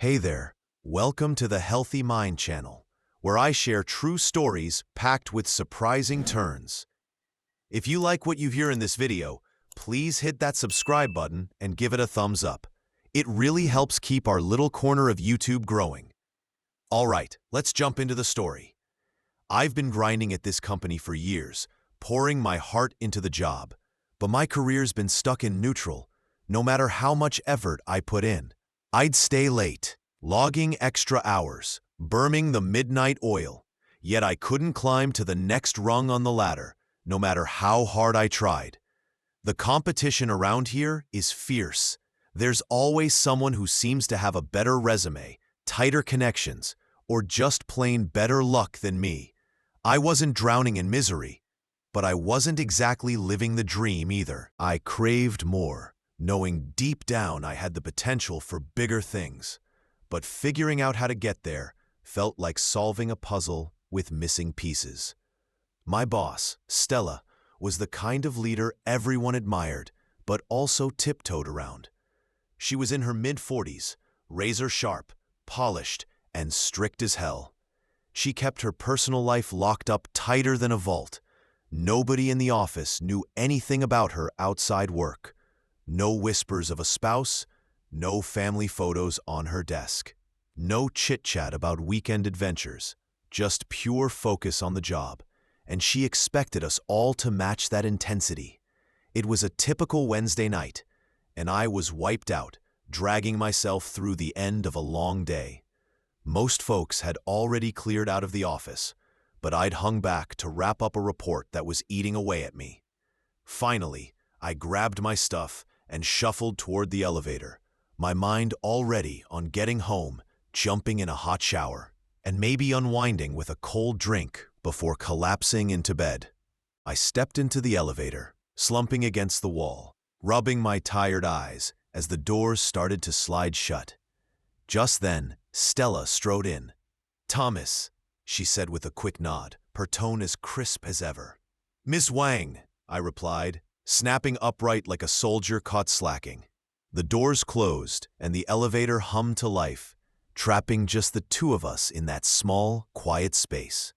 Hey there, welcome to the Healthy Mind channel, where I share true stories packed with surprising turns. If you like what you hear in this video, please hit that subscribe button and give it a thumbs up. It really helps keep our little corner of YouTube growing. All right, let's jump into the story. I've been grinding at this company for years, pouring my heart into the job, but my career's been stuck in neutral, no matter how much effort I put in. I'd stay late, logging extra hours, burning the midnight oil, yet I couldn't climb to the next rung on the ladder, no matter how hard I tried. The competition around here is fierce. There's always someone who seems to have a better resume, tighter connections, or just plain better luck than me. I wasn't drowning in misery, but I wasn't exactly living the dream either. I craved more, knowing deep down I had the potential for bigger things. But figuring out how to get there felt like solving a puzzle with missing pieces. My boss, Stella, was the kind of leader everyone admired, but also tiptoed around. She was in her mid-40s, razor-sharp, polished, and strict as hell. She kept her personal life locked up tighter than a vault. Nobody in the office knew anything about her outside work. No whispers of a spouse, no family photos on her desk. No chit-chat about weekend adventures, just pure focus on the job. And she expected us all to match that intensity. It was a typical Wednesday night, and I was wiped out, dragging myself through the end of a long day. Most folks had already cleared out of the office, but I'd hung back to wrap up a report that was eating away at me. Finally, I grabbed my stuff and shuffled toward the elevator, my mind already on getting home, jumping in a hot shower, and maybe unwinding with a cold drink before collapsing into bed. I stepped into the elevator, slumping against the wall, rubbing my tired eyes as the doors started to slide shut. Just then, Stella strode in. "Thomas," she said with a quick nod, her tone as crisp as ever. "Miss Wang," I replied, snapping upright like a soldier caught slacking. The doors closed, and the elevator hummed to life, trapping just the two of us in that small, quiet space.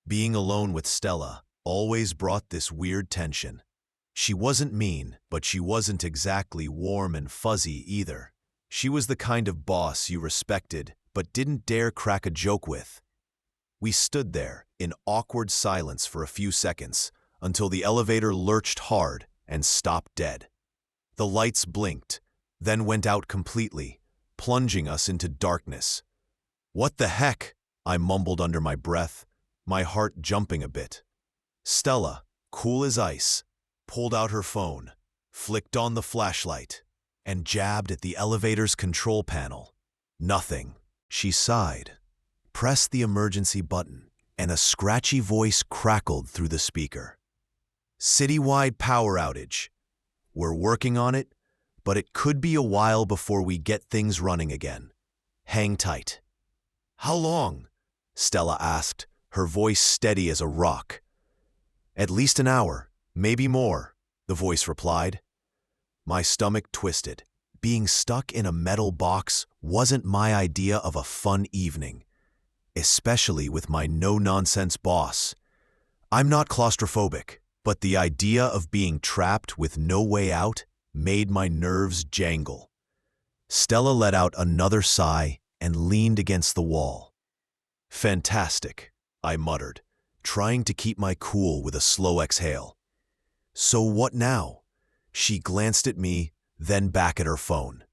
Being alone with Stella always brought this weird tension. She wasn't mean, but she wasn't exactly warm and fuzzy either. She was the kind of boss you respected, but didn't dare crack a joke with. We stood there in awkward silence for a few seconds, until the elevator lurched hard and stopped dead. The lights blinked, then went out completely, plunging us into darkness. "What the heck?" I mumbled under my breath, my heart jumping a bit. Stella, cool as ice, pulled out her phone, flicked on the flashlight, and jabbed at the elevator's control panel. "Nothing." She sighed, pressed the emergency button, and a scratchy voice crackled through the speaker. "Citywide power outage. We're working on it, but it could be a while before we get things running again. Hang tight." "How long?" Stella asked, her voice steady as a rock. "At least an hour, maybe more," the voice replied. My stomach twisted. Being stuck in a metal box wasn't my idea of a fun evening, especially with my no-nonsense boss. I'm not claustrophobic, but the idea of being trapped with no way out made my nerves jangle. Stella let out another sigh and leaned against the wall. "Fantastic," I muttered, trying to keep my cool with a slow exhale. "So what now?" She glanced at me, then back at her phone.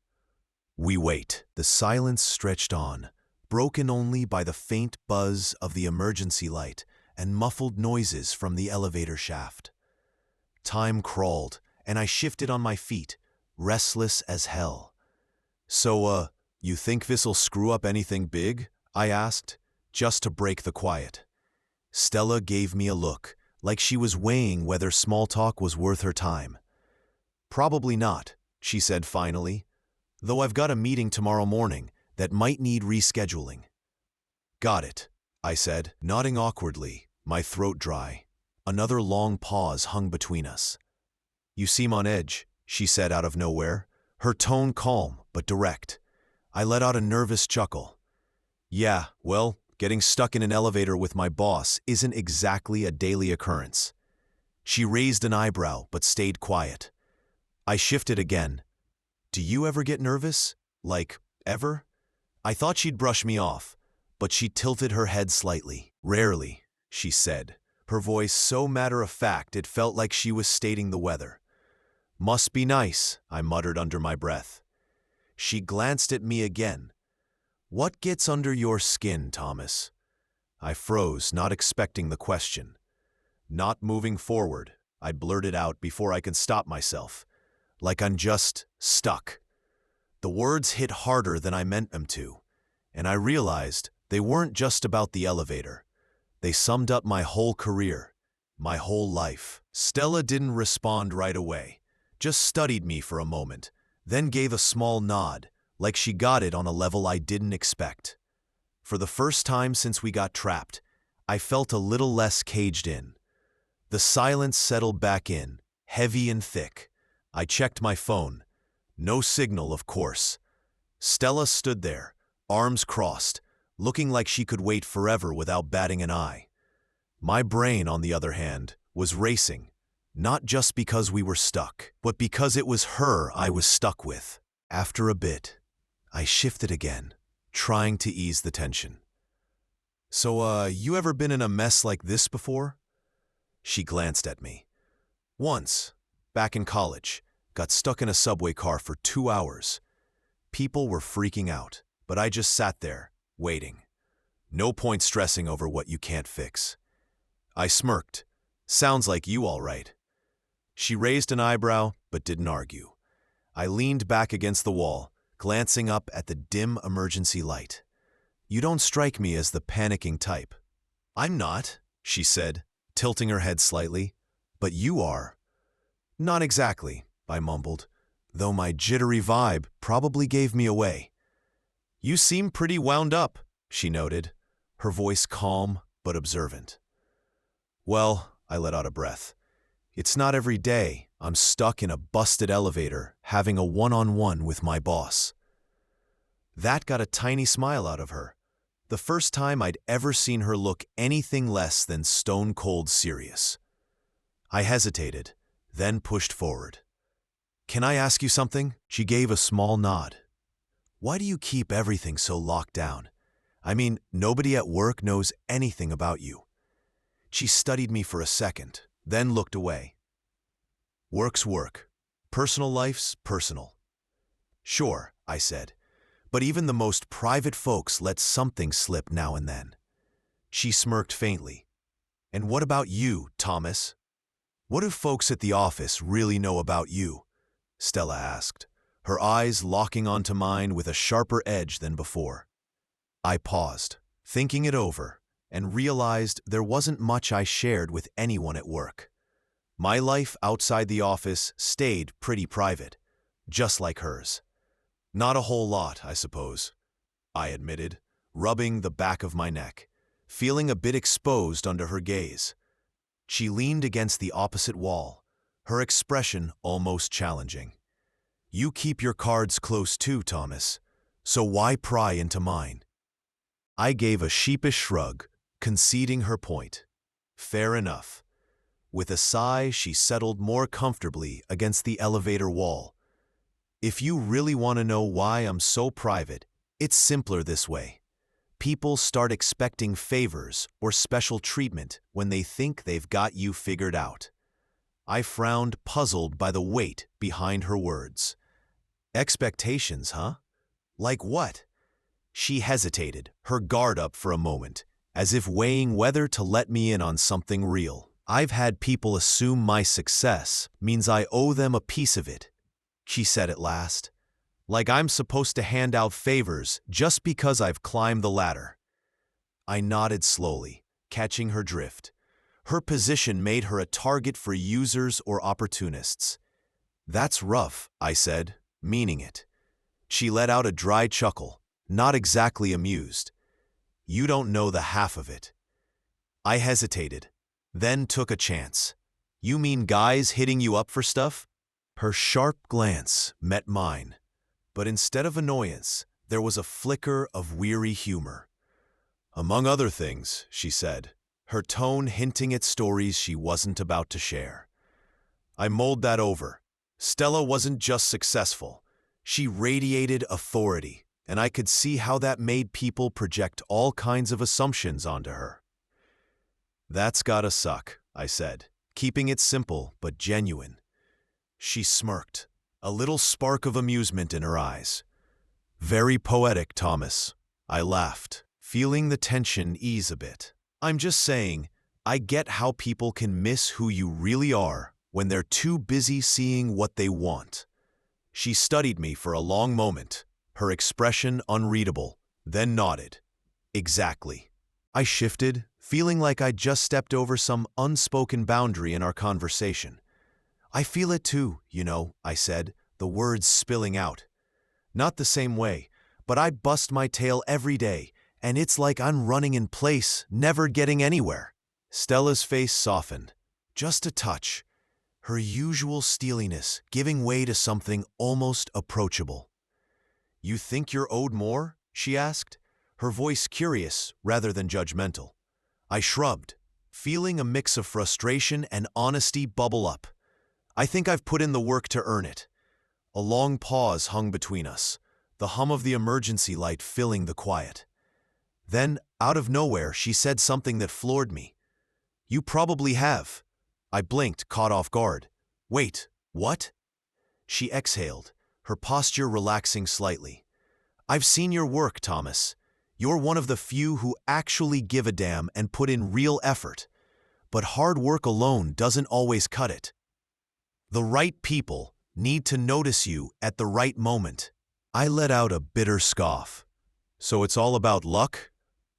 We wait. The silence stretched on, broken only by the faint buzz of the emergency light and muffled noises from the elevator shaft. Time crawled, and I shifted on my feet, restless as hell. "So, you think this'll screw up anything big?" I asked, just to break the quiet. Stella gave me a look, like she was weighing whether small talk was worth her time. "Probably not," she said finally, "though I've got a meeting tomorrow morning that might need rescheduling." "Got it," I said, nodding awkwardly, my throat dry. Another long pause hung between us. "You seem on edge," she said out of nowhere, her tone calm but direct. I let out a nervous chuckle. Yeah, well, getting stuck in an elevator with my boss isn't exactly a daily occurrence. She raised an eyebrow but stayed quiet. I shifted again. Do you ever get nervous? Like, ever? I thought she'd brush me off, but she tilted her head slightly. Rarely, she said, her voice so matter-of-fact it felt like she was stating the weather. Must be nice, I muttered under my breath. She glanced at me again. What gets under your skin, Thomas? I froze, not expecting the question. Not moving forward, I blurted out before I could stop myself. Like I'm just stuck. The words hit harder than I meant them to, and I realized they weren't just about the elevator. They summed up my whole career, my whole life. Stella didn't respond right away, just studied me for a moment, then gave a small nod, like she got it on a level I didn't expect. For the first time since we got trapped, I felt a little less caged in. The silence settled back in, heavy and thick. I checked my phone. No signal, of course. Stella stood there, arms crossed, looking like she could wait forever without batting an eye. My brain, on the other hand, was racing, not just because we were stuck, but because it was her I was stuck with. After a bit, I shifted again, trying to ease the tension. So, you ever been in a mess like this before? She glanced at me. Once, back in college, got stuck in a subway car for 2 hours. People were freaking out, but I just sat there, waiting. No point stressing over what you can't fix. I smirked. Sounds like you all right. She raised an eyebrow, but didn't argue. I leaned back against the wall, glancing up at the dim emergency light. You don't strike me as the panicking type. I'm not, she said, tilting her head slightly. But you are. Not exactly, I mumbled, though my jittery vibe probably gave me away. You seem pretty wound up, she noted, her voice calm but observant. Well, I let out a breath. It's not every day I'm stuck in a busted elevator having a one-on-one with my boss. That got a tiny smile out of her, the first time I'd ever seen her look anything less than stone-cold serious. I hesitated, then pushed forward. Can I ask you something? She gave a small nod. Why do you keep everything so locked down? I mean, nobody at work knows anything about you. She studied me for a second, then looked away. Work's work. Personal life's personal. Sure, I said, but even the most private folks let something slip now and then. She smirked faintly. And what about you, Thomas? What do folks at the office really know about you? Stella asked, her eyes locking onto mine with a sharper edge than before. I paused, thinking it over, and realized there wasn't much I shared with anyone at work. My life outside the office stayed pretty private, just like hers. Not a whole lot, I suppose, I admitted, rubbing the back of my neck, feeling a bit exposed under her gaze. She leaned against the opposite wall, her expression almost challenging. You keep your cards close too, Thomas, so why pry into mine? I gave a sheepish shrug, conceding her point. Fair enough. With a sigh, she settled more comfortably against the elevator wall. If you really want to know why I'm so private, it's simpler this way. People start expecting favors or special treatment when they think they've got you figured out. I frowned, puzzled by the weight behind her words. Expectations, huh? Like what? She hesitated, her guard up for a moment, as if weighing whether to let me in on something real. I've had people assume my success means I owe them a piece of it, she said at last. Like I'm supposed to hand out favors just because I've climbed the ladder. I nodded slowly, catching her drift. Her position made her a target for users or opportunists. That's rough, I said, meaning it. She let out a dry chuckle, not exactly amused. You don't know the half of it. I hesitated, then took a chance. You mean guys hitting you up for stuff? Her sharp glance met mine, but instead of annoyance, there was a flicker of weary humor. "Among other things," she said, her tone hinting at stories she wasn't about to share. I mulled that over. Stella wasn't just successful. She radiated authority, and I could see how that made people project all kinds of assumptions onto her. "That's gotta suck," I said, keeping it simple but genuine. She smirked, a little spark of amusement in her eyes. "Very poetic, Thomas." I laughed, feeling the tension ease a bit. "I'm just saying, I get how people can miss who you really are when they're too busy seeing what they want." She studied me for a long moment, her expression unreadable, then nodded. "Exactly." I shifted, feeling like I'd just stepped over some unspoken boundary in our conversation. "I feel it too, I said, the words spilling out. "Not the same way, but I bust my tail every day, and it's like I'm running in place, never getting anywhere." Stella's face softened, just a touch, her usual steeliness giving way to something almost approachable. "You think you're owed more?" she asked, her voice curious rather than judgmental. I shrugged, feeling a mix of frustration and honesty bubble up. "I think I've put in the work to earn it." A long pause hung between us, the hum of the emergency light filling the quiet. Then, out of nowhere, she said something that floored me. "You probably have." I blinked, caught off guard. "Wait, what?" She exhaled, her posture relaxing slightly. "I've seen your work, Thomas. You're one of the few who actually give a damn and put in real effort. But hard work alone doesn't always cut it. The right people need to notice you at the right moment." I let out a bitter scoff. "So it's all about luck?"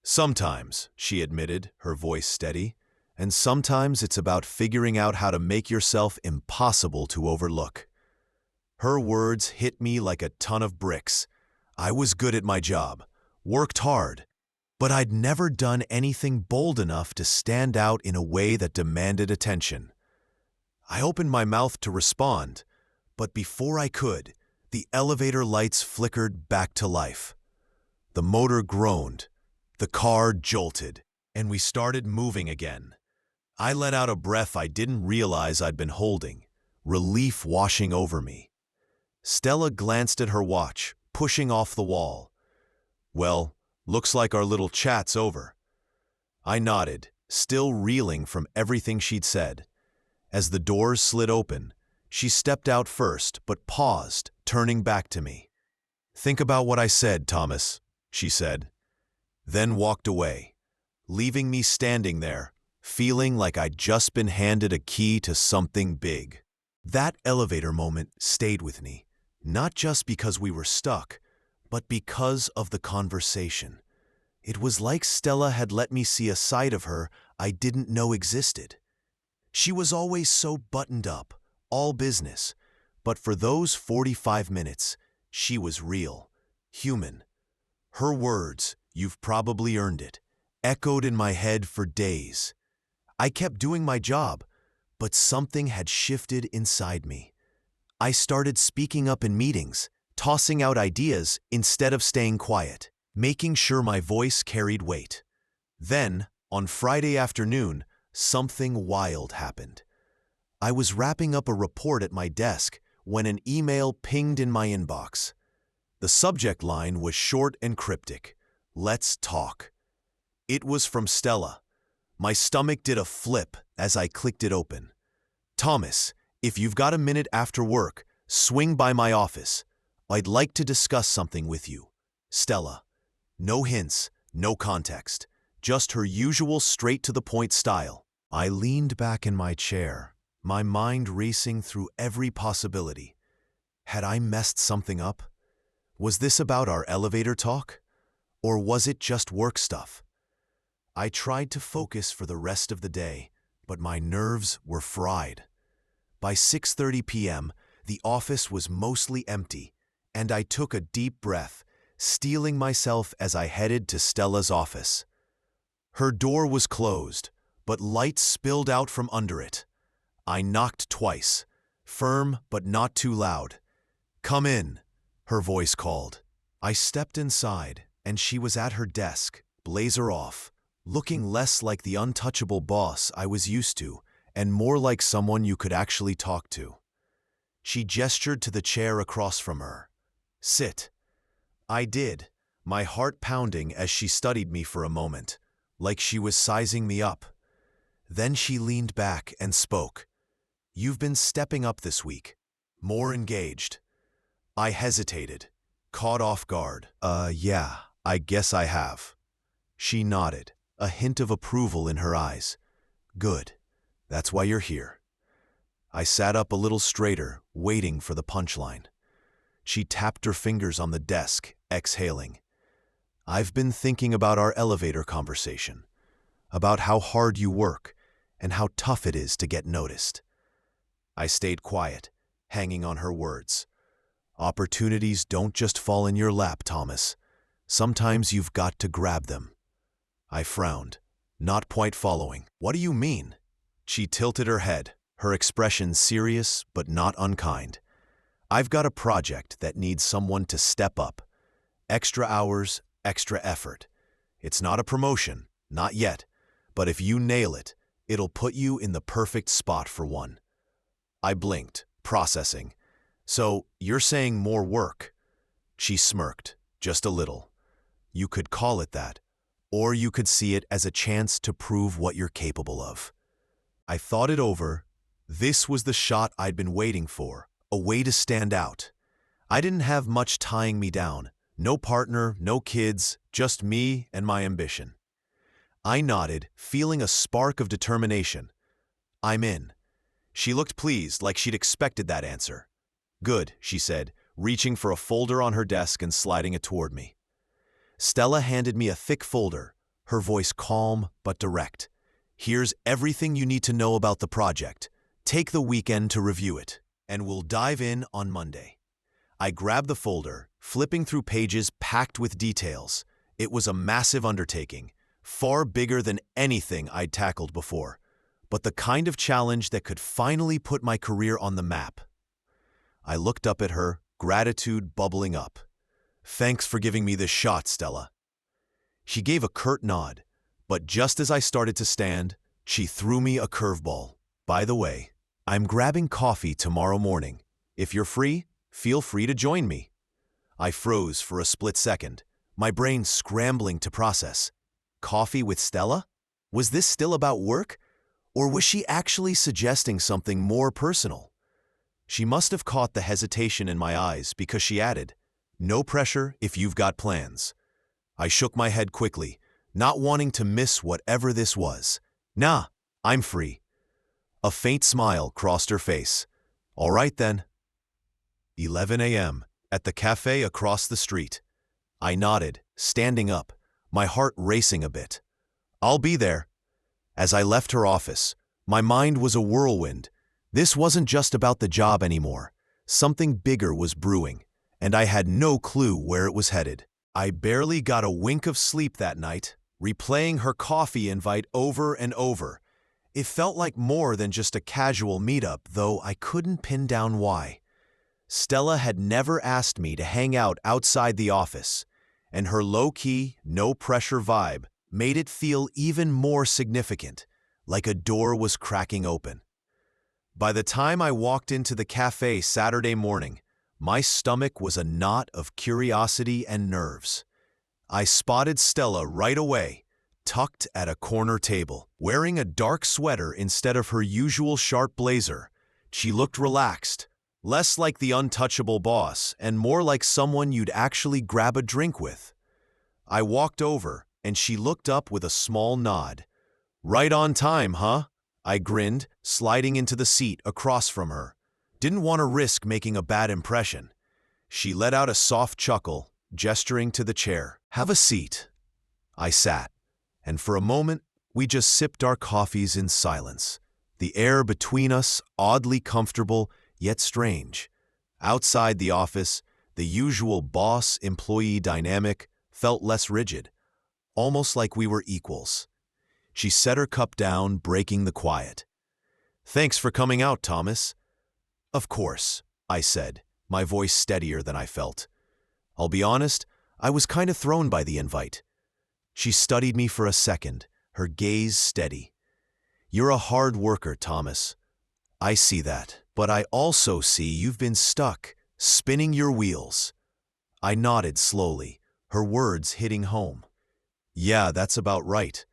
"Sometimes," she admitted, her voice steady. "And sometimes it's about figuring out how to make yourself impossible to overlook." Her words hit me like a ton of bricks. I was good at my job, worked hard, but I'd never done anything bold enough to stand out in a way that demanded attention. I opened my mouth to respond, but before I could, the elevator lights flickered back to life. The motor groaned, the car jolted, and we started moving again. I let out a breath I didn't realize I'd been holding, relief washing over me. Stella glanced at her watch, pushing off the wall. "Well, looks like our little chat's over." I nodded, still reeling from everything she'd said. As the doors slid open, she stepped out first, but paused, turning back to me. "Think about what I said, Thomas," she said, then walked away, leaving me standing there, feeling like I'd just been handed a key to something big. That elevator moment stayed with me, not just because we were stuck, but because of the conversation. It was like Stella had let me see a side of her I didn't know existed. She was always so buttoned up, all business, but for those 45 minutes, she was real, human. Her words, "You've probably earned it," echoed in my head for days. I kept doing my job, but something had shifted inside me. I started speaking up in meetings, tossing out ideas instead of staying quiet, making sure my voice carried weight. Then, on Friday afternoon, something wild happened. I was wrapping up a report at my desk when an email pinged in my inbox. The subject line was short and cryptic: "Let's talk." It was from Stella. My stomach did a flip as I clicked it open. "Thomas, if you've got a minute after work, swing by my office. I'd like to discuss something with you." Stella. No hints, no context, just her usual straight-to-the-point style. I leaned back in my chair, my mind racing through every possibility. Had I messed something up? Was this about our elevator talk? Or was it just work stuff? I tried to focus for the rest of the day, but my nerves were fried. By 6:30 p.m., the office was mostly empty, and I took a deep breath, steeling myself as I headed to Stella's office. Her door was closed, but light spilled out from under it. I knocked twice, firm but not too loud. "Come in," her voice called. I stepped inside, and she was at her desk, blazer off, looking less like the untouchable boss I was used to and more like someone you could actually talk to. She gestured to the chair across from her. "Sit." I did, my heart pounding as she studied me for a moment, like she was sizing me up. Then she leaned back and spoke. "You've been stepping up this week, more engaged." I hesitated, caught off guard. Yeah, I guess I have." She nodded, a hint of approval in her eyes. "Good. That's why you're here." I sat up a little straighter, waiting for the punchline. She tapped her fingers on the desk, exhaling. "I've been thinking about our elevator conversation, about how hard you work and how tough it is to get noticed." I stayed quiet, hanging on her words. "Opportunities don't just fall in your lap, Thomas. Sometimes you've got to grab them." I frowned, not quite following. "What do you mean?" She tilted her head, her expression serious but not unkind. "I've got a project that needs someone to step up. Extra hours, extra effort. It's not a promotion, not yet, but if you nail it, it'll put you in the perfect spot for one." I blinked, processing. "So, you're saying more work?" She smirked, just a little. "You could call it that, or you could see it as a chance to prove what you're capable of." I thought it over. This was the shot I'd been waiting for, a way to stand out. I didn't have much tying me down. No partner, no kids, just me and my ambition. I nodded, feeling a spark of determination. "I'm in." She looked pleased, like she'd expected that answer. "Good," she said, reaching for a folder on her desk and sliding it toward me. Stella handed me a thick folder, her voice calm but direct. "Here's everything you need to know about the project. Take the weekend to review it, and we'll dive in on Monday." I grabbed the folder, flipping through pages packed with details. It was a massive undertaking, far bigger than anything I'd tackled before, but the kind of challenge that could finally put my career on the map. I looked up at her, gratitude bubbling up. "Thanks for giving me this shot, Stella." She gave a curt nod, but just as I started to stand, she threw me a curveball. "By the way, I'm grabbing coffee tomorrow morning. If you're free, feel free to join me." I froze for a split second, my brain scrambling to process. Coffee with Stella? Was this still about work? Or was she actually suggesting something more personal? She must have caught the hesitation in my eyes because she added, "No pressure if you've got plans." I shook my head quickly, not wanting to miss whatever this was. "Nah, I'm free." A faint smile crossed her face. "All right then." 11 a.m. at the cafe across the street. I nodded, standing up, my heart racing a bit. "I'll be there." As I left her office, my mind was a whirlwind. This wasn't just about the job anymore. Something bigger was brewing, and I had no clue where it was headed. I barely got a wink of sleep that night, replaying her coffee invite over and over. It felt like more than just a casual meetup, though I couldn't pin down why. Stella had never asked me to hang out outside the office, and her low-key, no-pressure vibe made it feel even more significant, like a door was cracking open. By the time I walked into the cafe Saturday morning, my stomach was a knot of curiosity and nerves. I spotted Stella right away, tucked at a corner table, wearing a dark sweater instead of her usual sharp blazer. She looked relaxed, less like the untouchable boss and more like someone you'd actually grab a drink with. I walked over, and she looked up with a small nod. "Right on time, huh?" I grinned, sliding into the seat across from her. Didn't want to risk making a bad impression. She let out a soft chuckle, gesturing to the chair. "Have a seat." I sat, and for a moment, we just sipped our coffees in silence. The air between us oddly comfortable, yet strange. Outside the office, the usual boss-employee dynamic felt less rigid, almost like we were equals. She set her cup down, breaking the quiet. "Thanks for coming out, Thomas." "Of course," I said, my voice steadier than I felt. "I'll be honest, I was kind of thrown by the invite. She studied me for a second, her gaze steady. You're a hard worker, Thomas. I see that, but I also see you've been stuck, spinning your wheels. I nodded slowly, her words hitting home. Yeah, that's about right.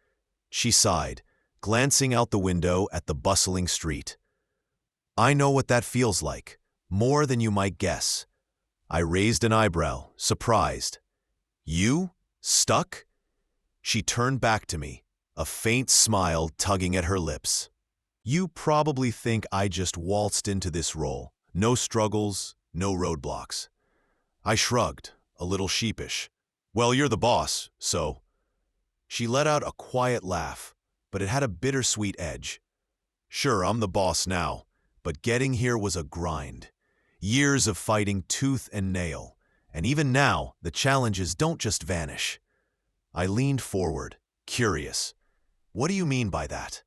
She sighed, glancing out the window at the bustling street. I know what that feels like, more than you might guess. I raised an eyebrow, surprised. You? Stuck? She turned back to me, a faint smile tugging at her lips. You probably think I just waltzed into this role. No struggles, no roadblocks. I shrugged, a little sheepish. Well, you're the boss, so. She let out a quiet laugh, but it had a bittersweet edge. Sure, I'm the boss now, but getting here was a grind. Years of fighting tooth and nail, and even now, the challenges don't just vanish. I leaned forward, curious. What do you mean by that?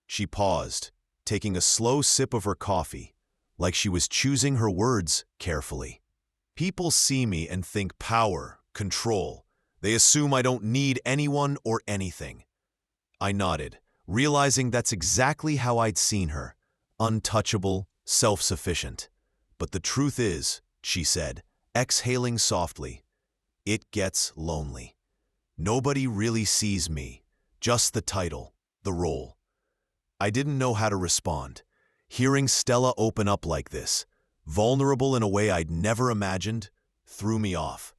She paused, taking a slow sip of her coffee, like she was choosing her words carefully. People see me and think power, control. They assume I don't need anyone or anything. I nodded, realizing that's exactly how I'd seen her, untouchable, self-sufficient. But the truth is, she said, exhaling softly, it gets lonely. Nobody really sees me, just the title, the role. I didn't know how to respond. Hearing Stella open up like this, vulnerable in a way I'd never imagined, threw me off.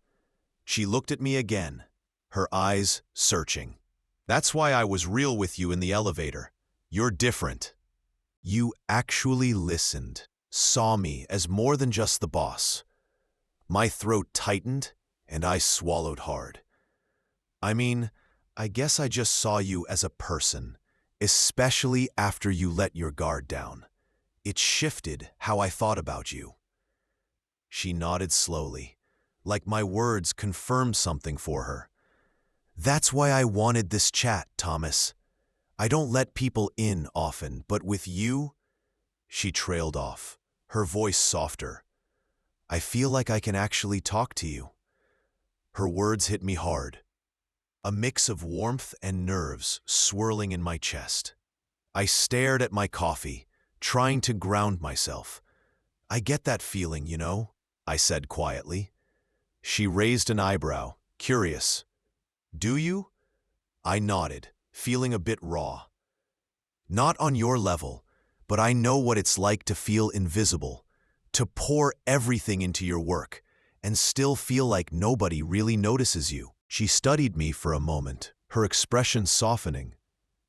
She looked at me again, her eyes searching. That's why I was real with you in the elevator. You're different. You actually listened, saw me as more than just the boss. My throat tightened, and I swallowed hard. I mean, I guess I just saw you as a person, especially after you let your guard down. It shifted how I thought about you. She nodded slowly, like my words confirmed something for her. That's why I wanted this chat, Thomas. I don't let people in often, but with you, she trailed off, her voice softer. I feel like I can actually talk to you. Her words hit me hard. A mix of warmth and nerves swirling in my chest. I stared at my coffee, trying to ground myself. I get that feeling, you know, I said quietly. She raised an eyebrow, curious. Do you? I nodded, feeling a bit raw. Not on your level, but I know what it's like to feel invisible, to pour everything into your work, and still feel like nobody really notices you. She studied me for a moment, her expression softening.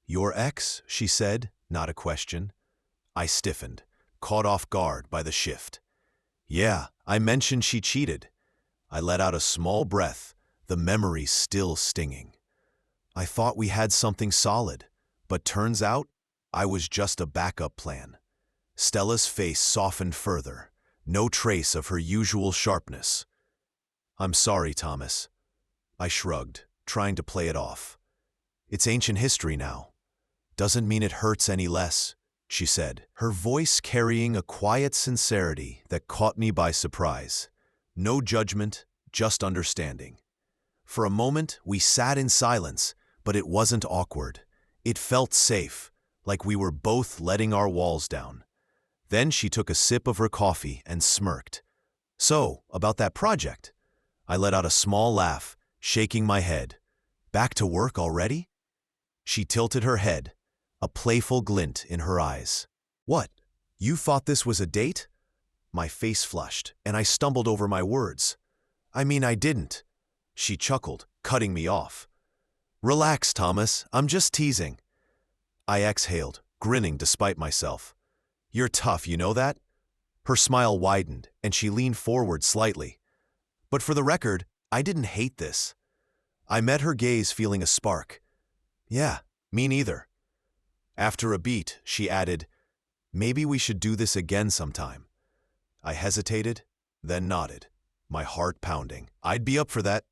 Your ex, she said, not a question. I stiffened, caught off guard by the shift. Yeah, I mentioned she cheated. I let out a small breath, the memory still stinging. I thought we had something solid, but turns out I was just a backup plan. Stella's face softened further, no trace of her usual sharpness. I'm sorry, Thomas. I shrugged, trying to play it off. It's ancient history now. Doesn't mean it hurts any less, she said, her voice carrying a quiet sincerity that caught me by surprise. No judgment, just understanding. For a moment, we sat in silence, but it wasn't awkward. It felt safe, like we were both letting our walls down. Then she took a sip of her coffee and smirked. So, about that project? I let out a small laugh, shaking my head. Back to work already? She tilted her head, a playful glint in her eyes. What? You thought this was a date? My face flushed, and I stumbled over my words. I mean, I didn't. She chuckled, cutting me off. Relax, Thomas, I'm just teasing. I exhaled, grinning despite myself. You're tough, you know that? Her smile widened, and she leaned forward slightly. But for the record, I didn't hate this. I met her gaze feeling a spark. Yeah, me neither. After a beat, she added, maybe we should do this again sometime. I hesitated, then nodded, my heart pounding. I'd be up for that.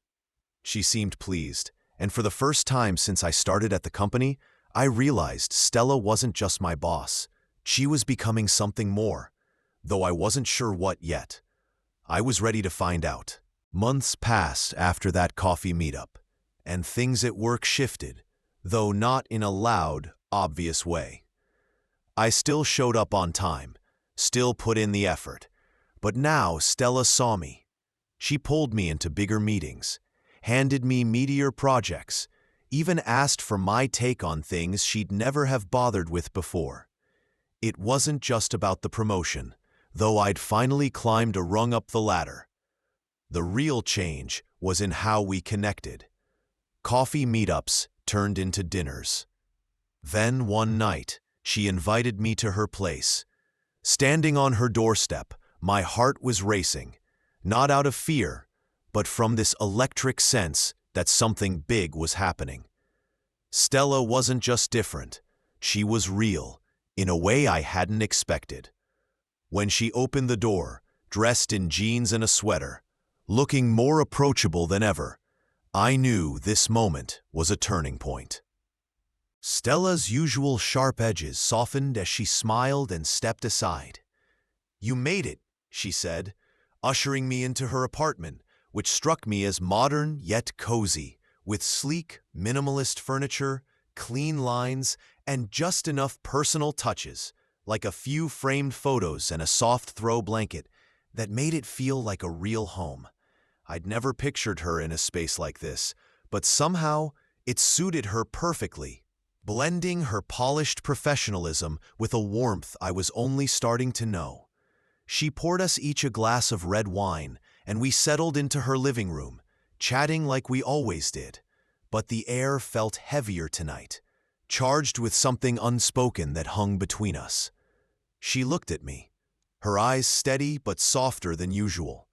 She seemed pleased, and for the first time since I started at the company, I realized Stella wasn't just my boss. She was becoming something more, though I wasn't sure what yet. I was ready to find out. Months passed after that coffee meetup, and things at work shifted, though not in a loud, obvious way. I still showed up on time, still put in the effort, but now Stella saw me. She pulled me into bigger meetings, handed me meatier projects, even asked for my take on things she'd never have bothered with before. It wasn't just about the promotion, though I'd finally climbed a rung up the ladder. The real change was in how we connected. Coffee meetups turned into dinners. Then one night, she invited me to her place. Standing on her doorstep, my heart was racing, not out of fear, but from this electric sense that something big was happening. Stella wasn't just different, she was real, in a way I hadn't expected. When she opened the door, dressed in jeans and a sweater, looking more approachable than ever, I knew this moment was a turning point. Stella's usual sharp edges softened as she smiled and stepped aside. "You made it," she said, ushering me into her apartment, which struck me as modern yet cozy, with sleek, minimalist furniture, clean lines, and just enough personal touches, like a few framed photos and a soft throw blanket, that made it feel like a real home. I'd never pictured her in a space like this, but somehow it suited her perfectly, blending her polished professionalism with a warmth I was only starting to know. She poured us each a glass of red wine, and we settled into her living room, chatting like we always did. But the air felt heavier tonight, charged with something unspoken that hung between us. She looked at me, her eyes steady but softer than usual.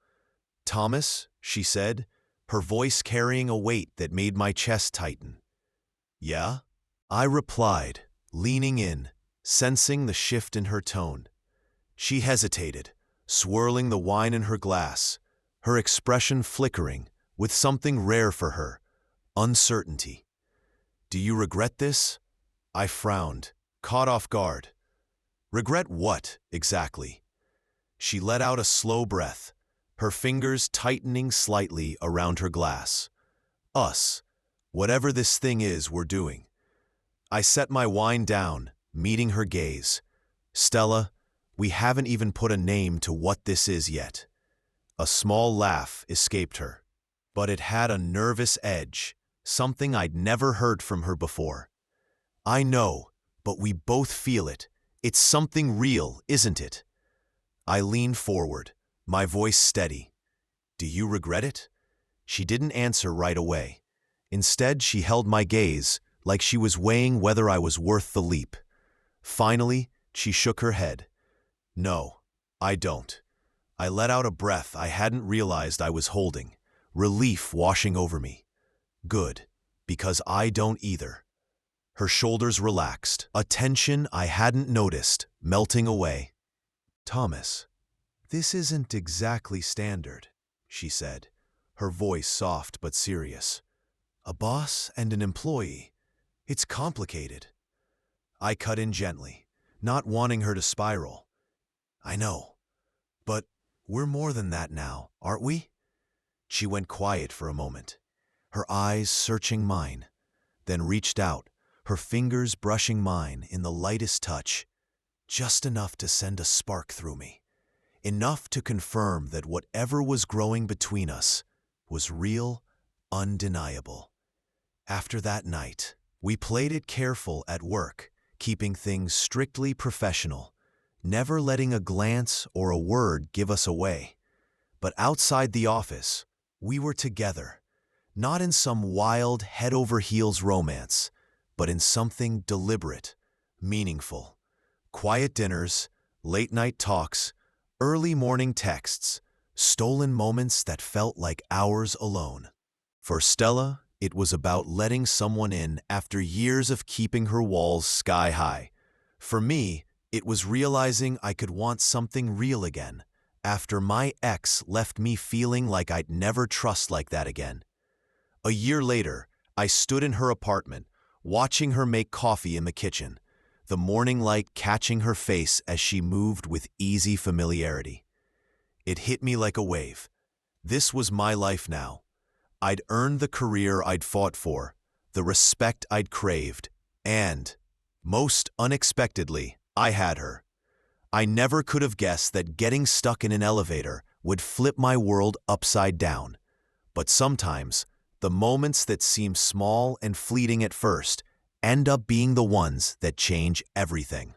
"Thomas," she said, her voice carrying a weight that made my chest tighten. "Yeah?" I replied, leaning in, sensing the shift in her tone. She hesitated, swirling the wine in her glass, her expression flickering with something rare for her, uncertainty. "Do you regret this?" I frowned, caught off guard. "Regret what, exactly?" She let out a slow breath, her fingers tightening slightly around her glass. "Us. Whatever this thing is we're doing." I set my wine down, meeting her gaze. "Stella, we haven't even put a name to what this is yet." A small laugh escaped her, but it had a nervous edge, something I'd never heard from her before. "I know, but we both feel it. It's something real, isn't it?" I leaned forward, my voice steady. "Do you regret it?" She didn't answer right away. Instead, she held my gaze, like she was weighing whether I was worth the leap. Finally, she shook her head. "No, I don't." I let out a breath I hadn't realized I was holding, relief washing over me. "Good, because I don't either." Her shoulders relaxed, a tension I hadn't noticed melting away. "Thomas, this isn't exactly standard," she said, her voice soft but serious. "A boss and an employee. It's complicated." I cut in gently, not wanting her to spiral. "I know, but we're more than that now, aren't we?" She went quiet for a moment, her eyes searching mine, then reached out, her fingers brushing mine in the lightest touch, just enough to send a spark through me, enough to confirm that whatever was growing between us was real, undeniable. After that night, we played it careful at work, keeping things strictly professional, never letting a glance or a word give us away. But outside the office, we were together, not in some wild head-over-heels romance, but in something deliberate, meaningful. Quiet dinners, late-night talks, early morning texts, stolen moments that felt like hours alone. For Stella, it was about letting someone in after years of keeping her walls sky high. For me, it was realizing I could want something real again, after my ex left me feeling like I'd never trust like that again. A year later, I stood in her apartment, watching her make coffee in the kitchen, the morning light catching her face as she moved with easy familiarity. It hit me like a wave. This was my life now. I'd earned the career I'd fought for, the respect I'd craved, and, most unexpectedly, I had her. I never could have guessed that getting stuck in an elevator would flip my world upside down. But sometimes, the moments that seem small and fleeting at first end up being the ones that change everything.